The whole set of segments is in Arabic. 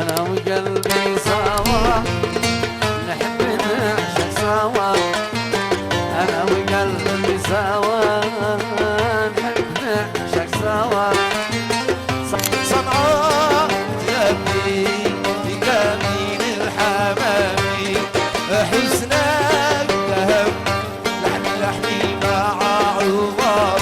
أنا وقلبي سوا نحب نعشق سوا، أنا وقلبي سوا نحب نعشق سوا. صنعاء يبني في كمين الحمامي حسنك ذهب لحني مع عمر.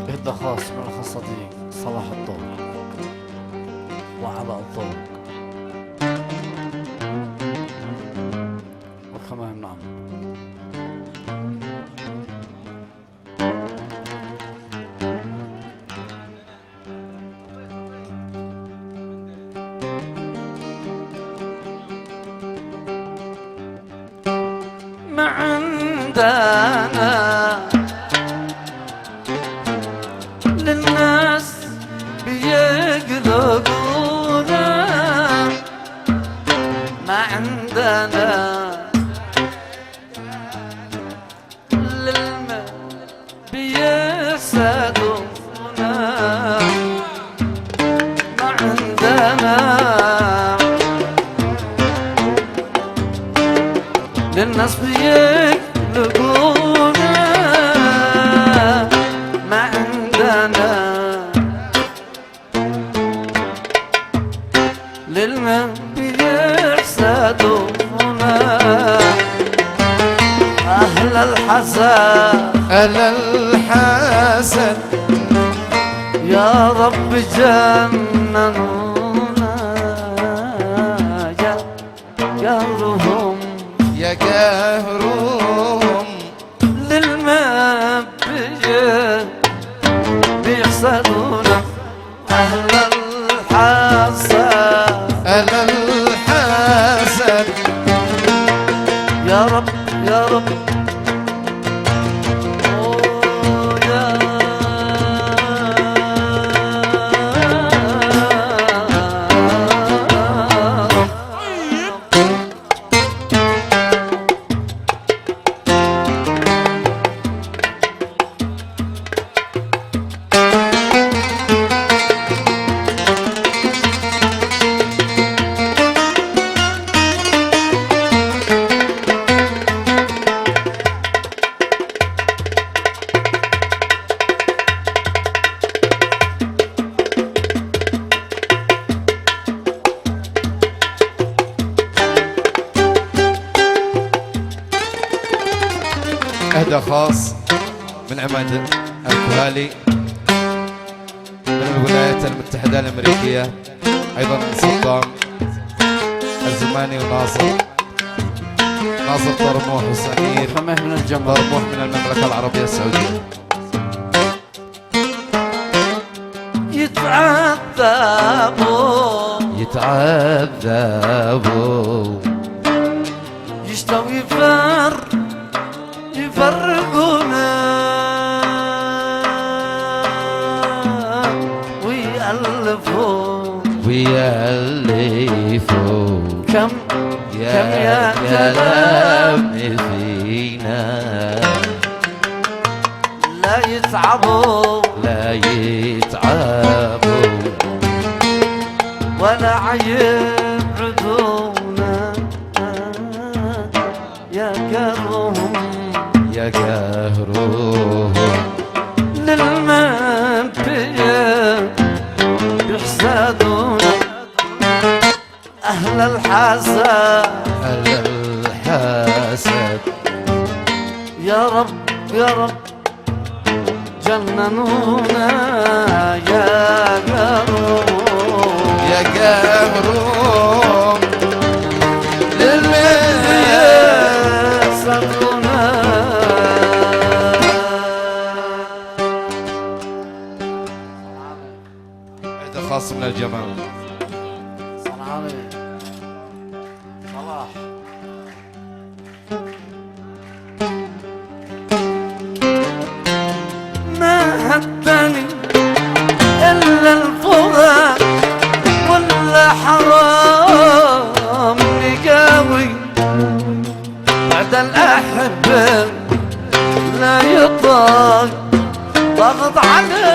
إهدى خاص من أخ الصديق صلاح الطوق وعلاء الطوق والخمام. نعم ما عندنا للناس بيقلقونا، ما عندنا للما بيسعدونا، ما عندنا للناس بيقلقونا، ما عندنا للمن بيحسدونا. أهل الحسد أهل الحسد يا رب جننونا، يا قهرهم يا قهرهم للمن بيحسدونا. أهل الحسد أهل الحسد يا رب يا رب، أوه يا خاص من عماد الكوالي من الولايات المتحدة الأمريكية، أيضا من صدام الزماني وناصر طرموح وسمير طرموح من الجمهور، طرموح من المملكة العربية السعودية. يتعذبوا يشتوا يفرقونا ويألفوا كم يا كلام فينا، لا يتعبوا ولا يبعدونا يا قهرهم للمنبيا يحسدونا أهل الحسد يا رب جننونا يا قهرهم للمنبيا هذا خاص من الجمال. صنعاني صلاح. ما هدني إلا الفراق ولا حرام نقاوي بعد الأحبة لا يطاق ضغط على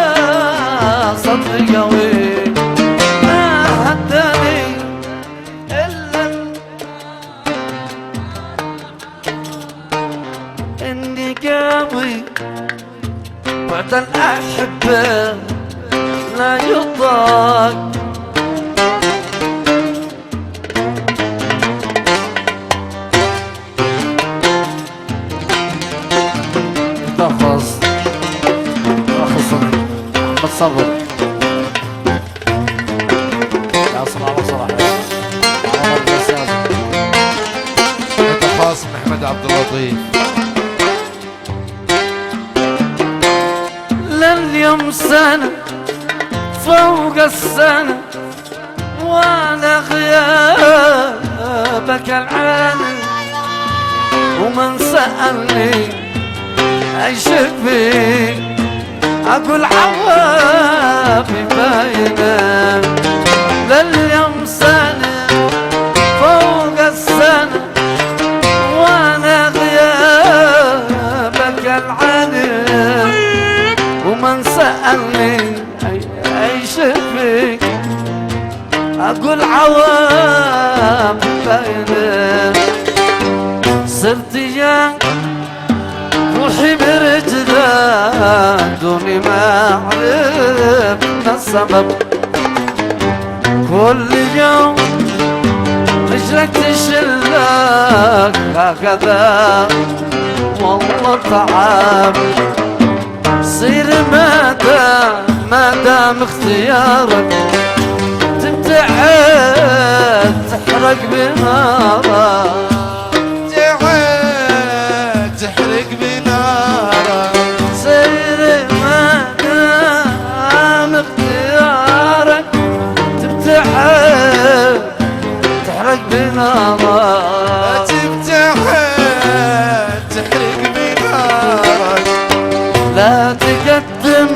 صدري قوي. ما هدني إلا النقاوي بعد الأحبة لا يطاق تخص أحمد صبر يا صلاح صلاح هذا خاص من أحمد عبد اللطيف. لليوم سنة فوق السنة وانا غيابك العالم ومن سألني عيشك فيك اقول عوابي باينة. لليوم سنة فوق السنة وانا غيابك العالم ومن سألني عيش فيك أقول عوام باينة. صرت يا روحي برجلك دوني ما عرفنا السبب. كل يوم رجلك تشلك هكذا والله تعب. صير ما دام اختيارك تبتعد تحرق بنارك تحرق بنارك. صير ما دام اختيارك تبتعد تحرق بنارك تحرق بنارك. لا تقدم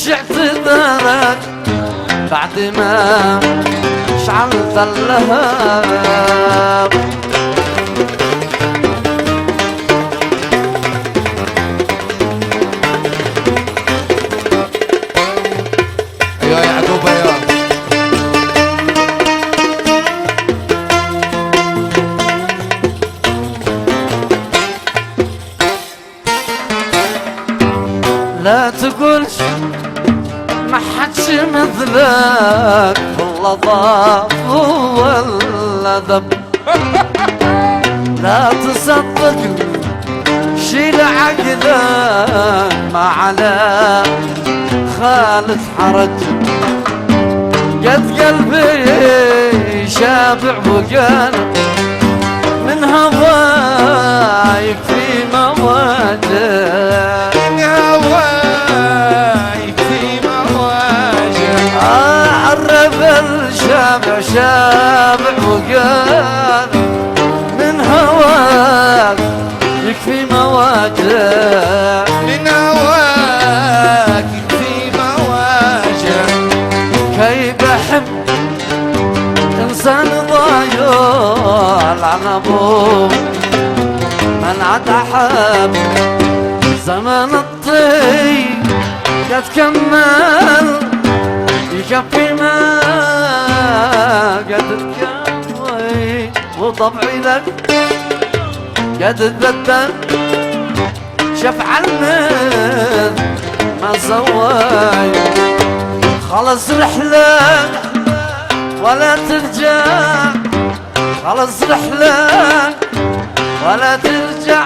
اعتذارك بعد ما شعلت اللهب. يا يعقوب يا لا تقولش ما حدش مثلك والله ضاف ولا ذب. لا تصدق شيل عقلك ما على خالد حرج، قد قلبي شابع وقلب من هوايك في مواجه، من هوايك في مواجه. عرف الشابع شابع وقلب من هواك يكفي مواجه، من هواك في مواجه. كي بحب انسان ضايع عن ابوه من عاد احب زمن الطيب قد كمل يكفي ما قد تكوي، وطبعي لك قد تبدل شاف عنك ما سوي، خلص رحلة ولا ترجع، خلص رحلة ولا ترجع.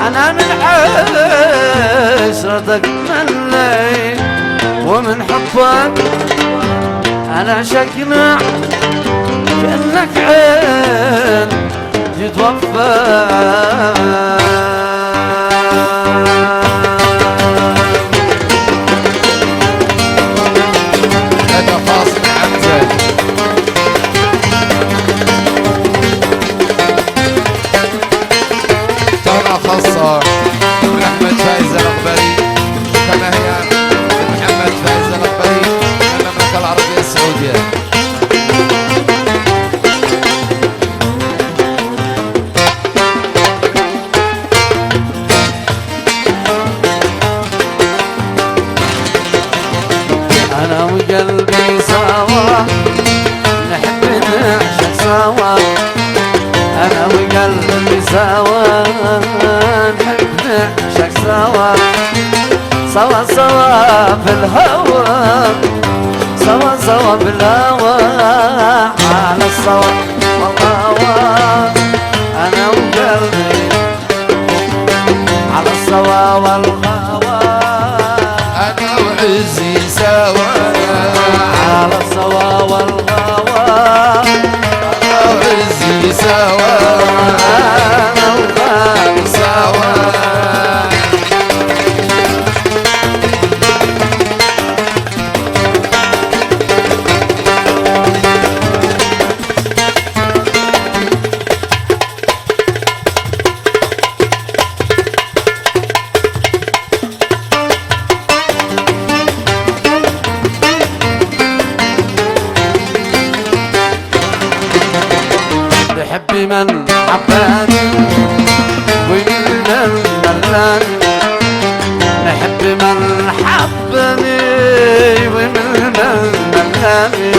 أنا من عشرتك مليت ومن حبك أنا شقنع، كأنك عين يتوفى. هذا خاص بحمزة. تهنئة خاصة من أحمد فايز الأخباري، كما هي من محمد فايز الأخباري من المملكة العربية السعودية. أنا وقلبي سوا نحب نعشق سوا، أنا وقلبي سوا نحب نعشق سوا، سوا سوا في الهوى، سوا سوا في الهوى على الصوا والهوى. أنا وقلبي على الصوا والهوى، أنا وعزي سوا على الصوا والهوى، أنا وعزي سوا أنا وقلبي سوا. بحب من حباني ومن ملاني، نحب من حبني ومن ملاني.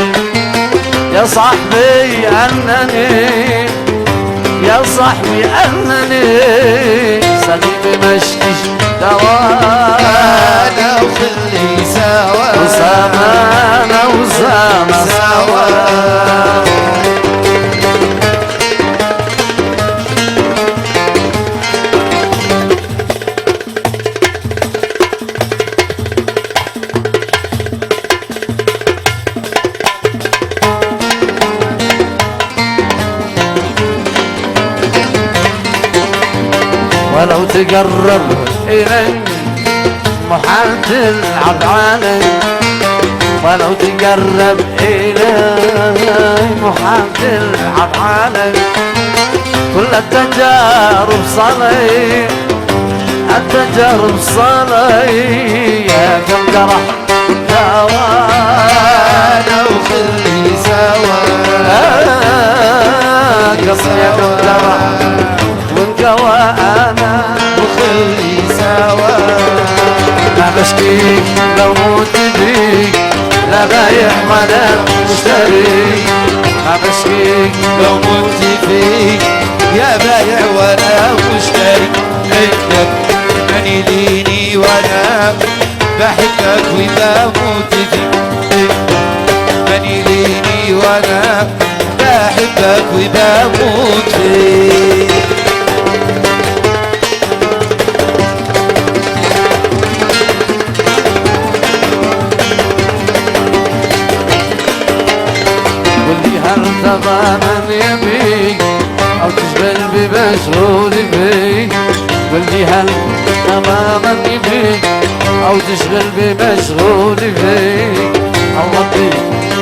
يا صاحبي أنني، يا صاحبي أنني سليم مشتش دواء. أنا وخلي سوا أسامة أنا أسامة سوا. ولو تقرب إلي محال تلعب علي، ولو تقرب إلي محال تلعب علي. كل التجارب صلي، التجارب صلي يا كم جرح دواء. أنا وخلي سوا قصر يا كم جرح وانقوى أنا وخلي سوا. ما بشكيك لو موت بيك، لا بايع ولا مشتري. ما بشكيك لو مت فيك يا بايع ولا مشتري. انك ماني ديني وانا بحبك وبموت فيك. ماني ديني وانا بحبك وبموت فيك. تماما يبيك أو تشغل بمشغول فيك قلبي هل تماما يبيك أو تشغل بمشغول فيك أو ربي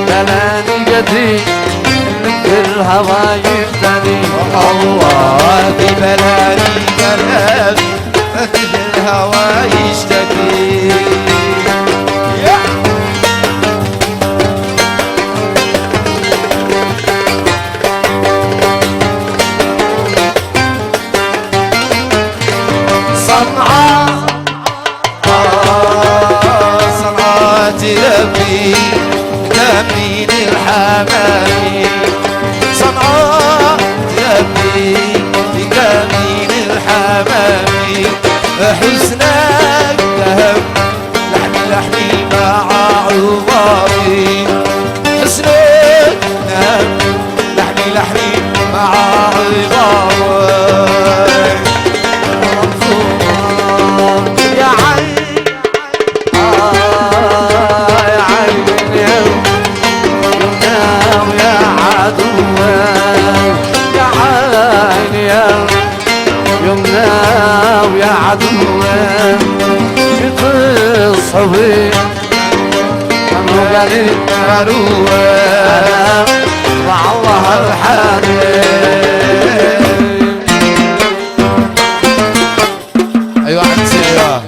بلاني قديك إنك بالهوى يفتني الله بلاني كلام الهوى يشتكي صنعاء ربي تمين الحمامي صنعاء ربي تمين الحمامي حسنك ذهب لحني مع عظامي حسنك ذهب لحني مع عظامي يا عين يا عين يا ويا عدو يا عين يا يمنى ويا عدو بتصحبي أنا قالي أروح مع الله الحريم ايوه عكسي ايوه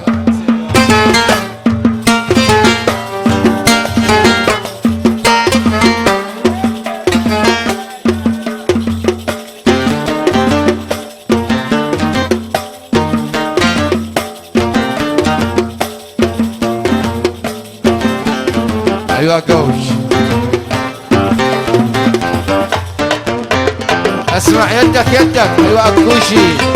ايوه كوش اسمع يدك ايوه كوشي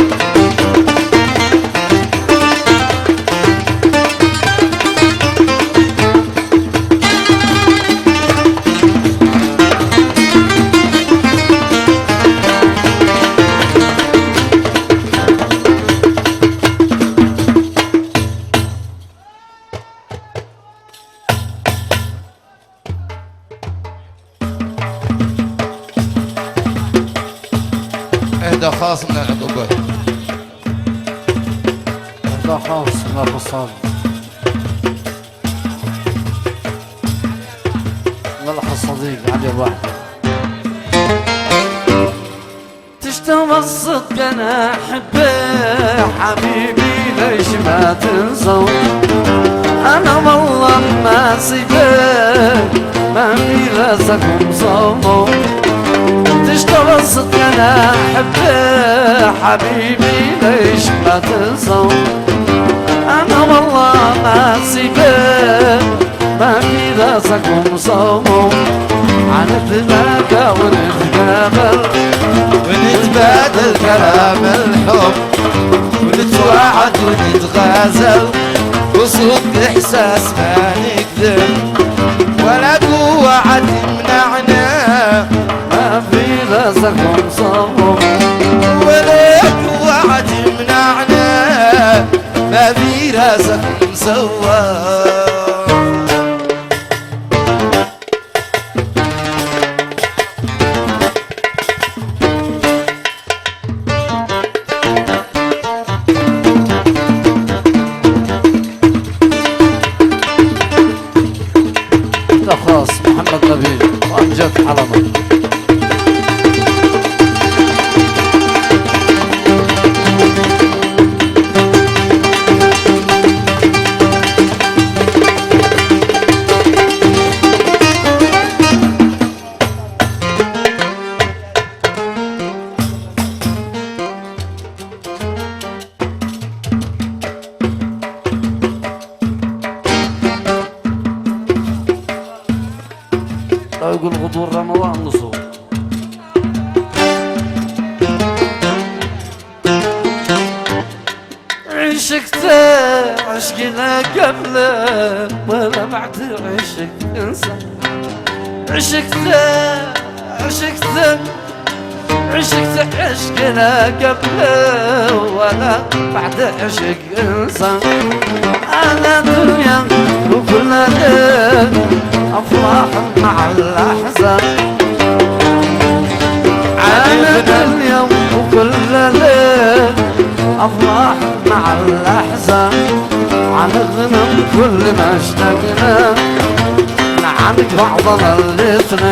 اهدى خاص من العقوبات هذا خاص من الحصاد ملح الصديق علي الواحد تشتوى الصدق انا احبه حبيبي ليش ما تنسوا انا والله ما سيبه ما في راسكم صوموا تشتوى الصدق انا احبه حبيبي ليش ما تنسوا انا والله ما سيبه ما في راسكم صوموا عنتلاقى ونتقابل ونتبادل كلام الحب ونتوعد ونتغازل وصدق احساس ما نكذب ولا قوة تمنعنا ما في راسكم صوم ولا قوة تمنعنا ما في راسكم سوا خاص محمد نبيل وأمجد حلمة لا يقول غدور رمضان نصوم عشقت عشقنا قبله ولا بعد عشق انسى عشقت عشقنا قبله ولا بعد عشق انسى انا دنيا وكل ليل افراح مع الاحزان الأفراح مع الأحزان، عن الغنم كل ما اشتقنا، عنك بعضنا الاثنين.